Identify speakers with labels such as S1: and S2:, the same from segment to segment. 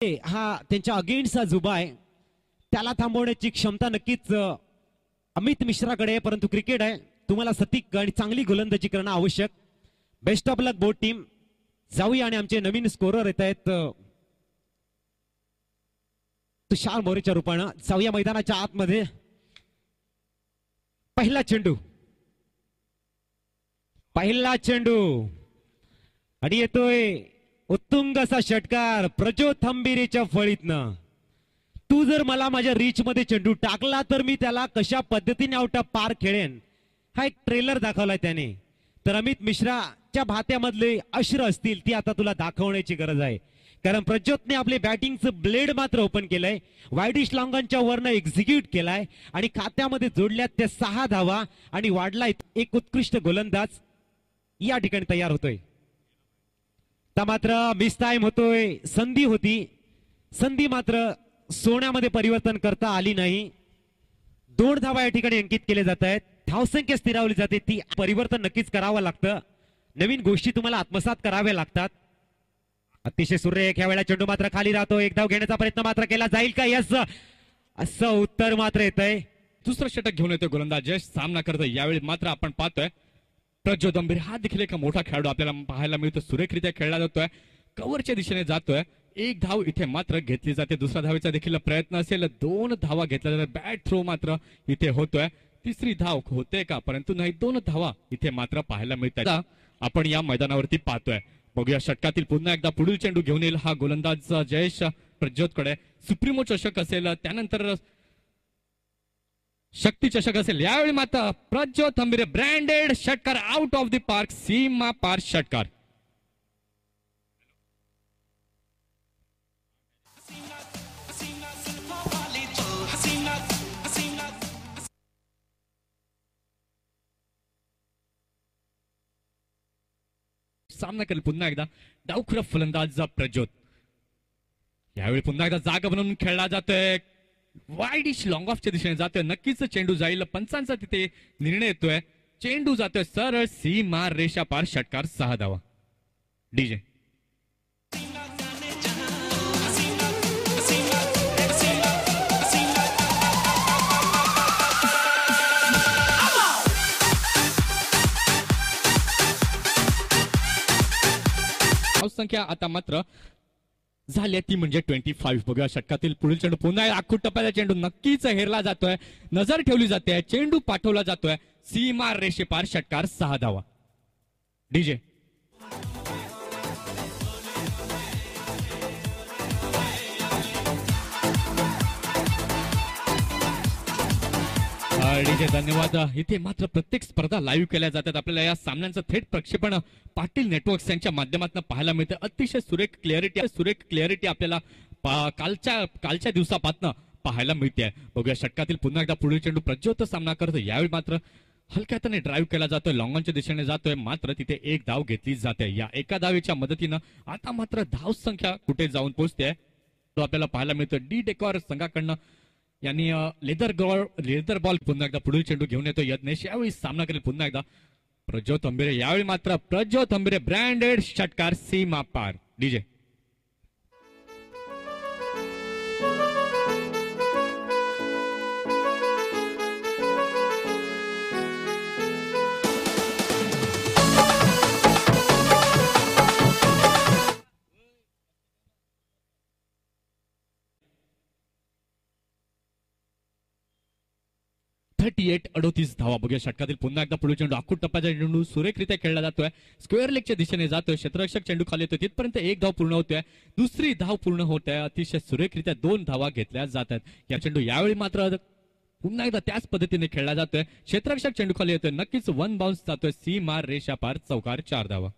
S1: हा त्यांच्या अगेन्स्ट जो उभा आहे त्याला थांबवण्याची क्षमता नक्कीच अमित मिश्राकडे आहे, परंतु क्रिकेट आहे, तुम्हाला सतीक आणि चांगली गोलंदाजी करणं आवश्यक. Best of luck both team. जाऊया आणि आमचे नवीन स्कोरर येत आहेत तुषार मोरेच्या रूपानं. जाऊया मैदानाच्या आतमध्ये. पहिला चेंडू आणि येतोय उत्तुंग असा षटकार प्रज्योत थांबिरेच्या फळीतनं. तू जर मला माझ्या रीच मध्ये चेंडू टाकला तर मी त्याला कशा पद्धतीने आउट ऑफ पार खेळेन हा एक ट्रेलर दाखवलाय त्याने. तर अमित मिश्राच्या भात्यामधले अश्र असतील ती आता तुला दाखवण्याची गरज आहे, कारण प्रज्योतने आपले बॅटिंगचं ब्लेड मात्र ओपन केलंय, वाईडिश लॉंगनच्या वरनं एक्झिक्यूट केलाय आणि खात्यामध्ये जोडल्यात त्या 6 धावा आणि वाढलाय एक उत्कृष्ट गोलंदाज या ठिकाणी तयार होतोय. तर मात्र मिस टाइम होतोय. संधी होती, संधी मात्र सोन्यामध्ये परिवर्तन करता आली नाही. 2 धावा या ठिकाणी अंकित केले जात आहेत. धावसंख्या स्थिरावली जाते, ती परिवर्तन नक्कीच करावं लागतं. नवीन गोष्टी तुम्हाला आत्मसात कराव्या लागतात. अतिशय सुरेख ह्या वेळा चेंडू मात्र खाली राहतो. एक धाव घेण्याचा प्रयत्न मात्र केला जाईल का यस असं उत्तर मात्र येत आहे.
S2: दुसरं षटक घेऊन येतोय गोलंदाज जयेश सामना करतोय. यावेळी मात्र आपण पाहतोय प्रज्योत थांबिरे हा देखील एक मोठा खेळाडू आपल्याला पाहायला मिळतो. सुरेखरित्या खेळला जातोय, कव्हरच्या दिशेने जातोय. 1 धाव इथे मात्र घेतली जाते. दुसऱ्या धावेचा देखील प्रयत्न असेल. 2 धावा घेतल्या जातात. बॅट थ्रो मात्र इथे होतोय. तिसरी धाव होते का, परंतु नाही. 2 धावा इथे मात्र पाहायला मिळतात. आपण या मैदानावरती पाहतोय. बघूया षटकातील पुन्हा एकदा पुढील चेंडू घेऊन येईल हा गोलंदाज जयेश प्रज्योतकडे. सुप्रीमो चषक असेल, त्यानंतर शक्ती चषक असेल. यावेळी मात्र प्रज्योत थांबिरे ब्रँडेड षटकार आउट ऑफ द पार्क, सीमा पार षटकार. सामना करेल पुन्हा एकदा डावखुरा फलंदाज प्रज्योत. यावेळी पुन्हा एकदा जागा बनवून खेळला जातोय. वाईडिश लॉंग ऑफच्या दिशेने जातोय. नक्कीच चेंडू जाईल. पंचांचा तिथे निर्णय येतोय. चेंडू जातोय सरळ सीमा रेषा पार षटकार. 6 धावा. डीजे संख्या आता मात्र झाली ती म्हणजे 25. बघूया षटकातील पुढील चेंडू पुन्हा आखूट टप्प्याचा चेंडू नक्कीच हेरला जातोय. नजर ठेवली जाते. चेंडू पाठवला जातोय सीमा रेषेपार षटकार. 6 धावा. डीजे डीजे धन्यवाद. इथे मात्र प्रत्येक स्पर्धा लाईव्ह केल्या जातात. आपल्याला या सामन्यांचं थेट प्रक्षेपण पाटील नेटवर्क्स यांच्या माध्यमातून पाहायला मिळतं. अतिशय सुरेख क्लिअरिटी आपल्याला कालच्या दिवसापासून पाहायला मिळते. बघूया षटकातील पुन्हा एकदा पुढील चेंडू प्रज्योत सामना करतो. यावेळी मात्र हलक्या हाताने ड्राईव्ह केला जातोय. लॉंगॉनच्या दिशेने जातोय. मात्र तिथे 1 धाव घेतली जाते. या एका धावेच्या मदतीनं आता मात्र धाव संख्या कुठे जाऊन पोहोचते तो आपल्याला पाहायला मिळतो. डी डेकॉर संघाकडनं यांनी लेदर बॉल पुन्हा एकदा पुढील चेंडू घेऊन येतो यज्ञेश. यावेळी सामना करेल पुन्हा एकदा प्रज्योत थांबिरे. यावेळी मात्र प्रज्योत थांबिरे ब्रँडेड षटकार. सीमा पार. डीजे 38 धावा. बघूया षटकातील पुन्हा एकदा पुढील चेंडू आखूट टप्प्याचा चेंडू सुरेखरित्या खेळला जातोय. स्क्वेअर लेगच्या दिशेने जातोय. क्षेत्ररक्षक चेंडू खाली येतोय. तिथपर्यंत 1 धाव पूर्ण होतोय. दुसरी धाव पूर्ण होत आहे. अतिशय सुरेखरित्या 2 धावा घेतल्या जातात. या चेंडू यावेळी मात्र पुन्हा एकदा त्याच पद्धतीने खेळला जातोय. क्षेत्ररक्षक चेंडू खाली येतोय. नक्कीच 1 बाउन्स जातोय. सीमा रेषा पार चौकार. 4 धावा.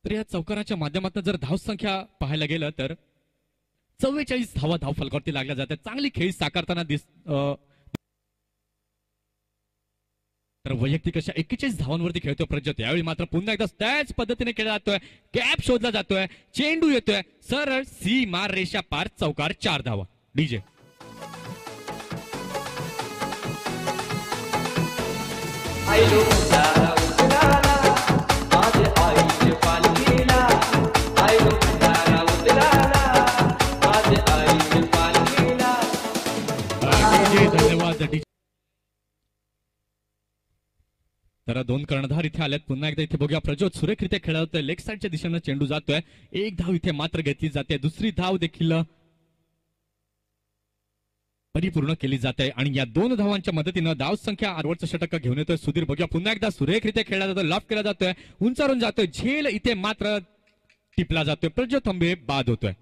S2: तर या चौकाराच्या माध्यमातून जर धावसंख्या पाहायला गेलं तर 44 धावा धाव फलकावरती लागल्या जातात. चांगली खेळी साकारताना तर वैयक्तिक अशा 41 धावांवरती खेळतोय प्रज्योत. यावेळी मात्र पुन्हा एकदा त्याच पद्धतीने खेळला जातोय. गॅप शोधला जातोय. चेंडू येतोय सरळ सीमा रेषा पार, चौकार, 4 धावा. डीजे
S3: आयलो भंडारा उतराला माझे आईचे पालखीला आयलो भंडारा उतराला माझे आईचे पालखीला
S2: धन्यवाद डीजे. तर 2 कर्णधार इथे आलेत. पुन्हा एकदा इथे बघूया प्रज्योत सुरेखरित्या खेळवतोय. लेग साईडच्या दिशेनं चेंडू जातोय. 1 धाव इथे मात्र घेतली जाते. दुसरी धाव देखील परिपूर्ण केली जाते आणि या 2 धावांच्या मदतीनं धाव संख्या आरवरचं षटक घेऊन येतोय सुधीर. बघूया पुन्हा एकदा सुरेखरित्या खेळला जातोय. लॉफ केला जातोय. उंचारून जातोय. झेल इथे मात्र टिपला जातोय. प्रज्योत थांबे बाद होतोय.